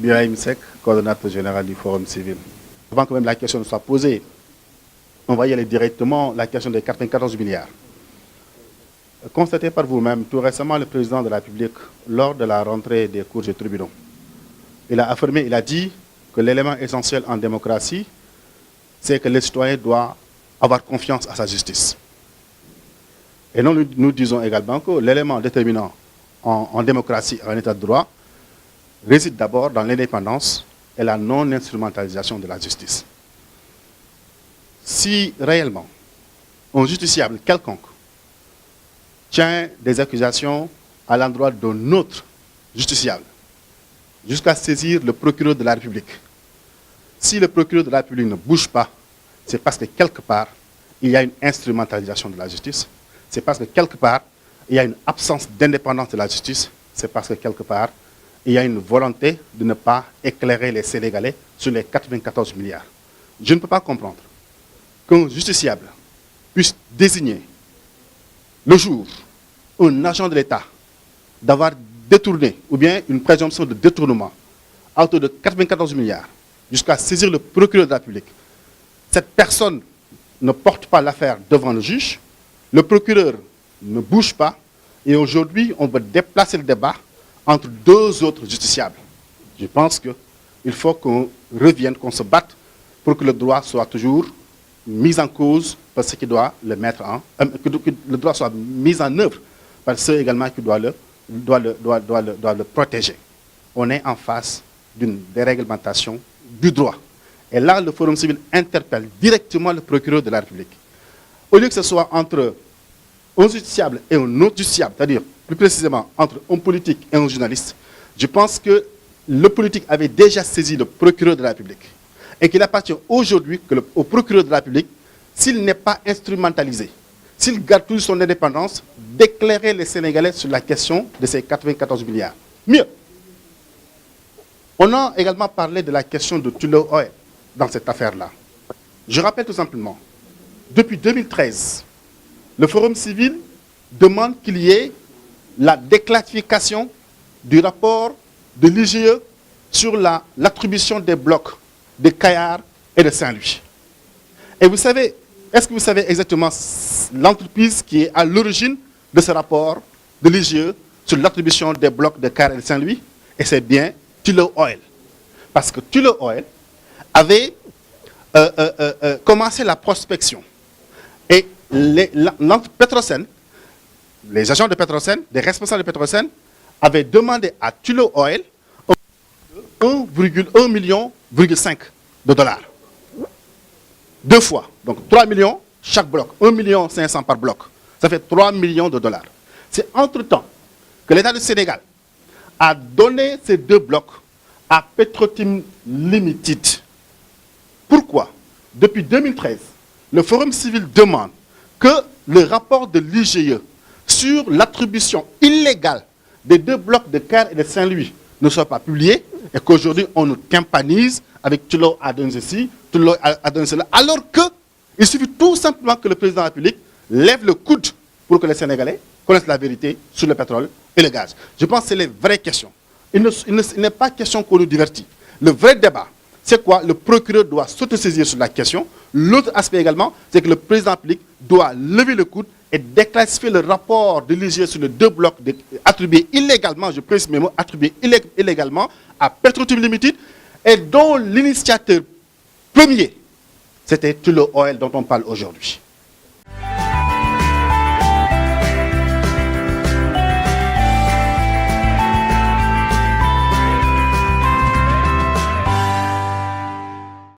Birahim Seck, coordonnateur général du Forum civil. Avant que même la question ne soit posée, on va y aller directement, la question des 94 milliards. Constatez par vous-même, tout récemment, le président de la République, lors de la rentrée des cours et tribunaux, il a affirmé, il a dit que l'élément essentiel en démocratie, c'est que le citoyen doit avoir confiance à sa justice. Et nous disons également que l'élément déterminant en démocratie, en état de droit, réside d'abord dans l'indépendance et la non-instrumentalisation de la justice. Si réellement un justiciable quelconque tient des accusations à l'endroit d'un autre justiciable, jusqu'à saisir le procureur de la République, si le procureur de la République ne bouge pas, c'est parce que quelque part, il y a une instrumentalisation de la justice, c'est parce que quelque part, il y a une absence d'indépendance de la justice, c'est parce que quelque part, il y a une volonté de ne pas éclairer les Sénégalais sur les 94 milliards. Je ne peux pas comprendre qu'un justiciable puisse désigner le jour un agent de l'État d'avoir détourné, ou bien une présomption de détournement à hauteur de 94 milliards, jusqu'à saisir le procureur de la République. Cette personne ne porte pas l'affaire devant le juge, le procureur ne bouge pas, et aujourd'hui, on veut déplacer le débat entre deux autres justiciables. Je pense qu'il faut qu'on revienne, qu'on se batte pour que le droit soit toujours mis en cause par ceux qui doivent le mettre que le droit soit mis en œuvre par ceux également qui doivent le protéger. On est en face d'une déréglementation du droit. Et là, le Forum civil interpelle directement le procureur de la République. Au lieu que ce soit entre un justiciable et un autre justiciable, c'est-à-dire plus précisément entre un politique et un journaliste, je pense que le politique avait déjà saisi le procureur de la République et qu'il appartient aujourd'hui au procureur de la République, s'il n'est pas instrumentalisé, s'il garde toujours son indépendance, d'éclairer les Sénégalais sur la question de ces 94 milliards. Mieux, on a également parlé de la question de Tullow Oil dans cette affaire-là. Je rappelle tout simplement, depuis 2013, le Forum civil demande qu'il y ait la déclassification du rapport de l'IGE sur l'attribution des blocs de Kayar et de Saint-Louis. Et vous savez, est-ce que vous savez exactement l'entreprise qui est à l'origine de ce rapport de l'IGE sur l'attribution des blocs de Kayar et de Saint-Louis? Et c'est bien Tullow Oil. Parce que Tullow Oil avait commencé la prospection. Et Petrosen, les agents de Petrosen, les responsables de Petrosen, avaient demandé à Tullow Oil 1,1 million de dollars. Deux fois. Donc 3 millions chaque bloc. 1,5 million par bloc. Ça fait 3 millions de dollars. C'est entre-temps que l'État du Sénégal a donné ces deux blocs à Petrotim Limited. Pourquoi? Depuis 2013, le Forum civil demande que le rapport de l'IGE sur l'attribution illégale des deux blocs de Kayar et de Saint-Louis ne soit pas publié et qu'aujourd'hui on nous tympanise avec Tullow a donné ceci, Tullow a donné cela, alors qu'il suffit tout simplement que le président de la République lève le coude pour que les Sénégalais connaissent la vérité sur le pétrole et le gaz. Je pense que c'est les vraies questions. Il n'est pas question qu'on nous divertit. Le vrai débat, c'est quoi? Le procureur doit s'autosaisir sur la question. L'autre aspect également, c'est que le président de la République doit lever le coude et déclassifier le rapport de l'IGE sur les deux blocs attribués illégalement, je précise mes mots, attribués illégalement à Petrotim Limited et dont l'initiateur premier, c'était Tullow Oil dont on parle aujourd'hui.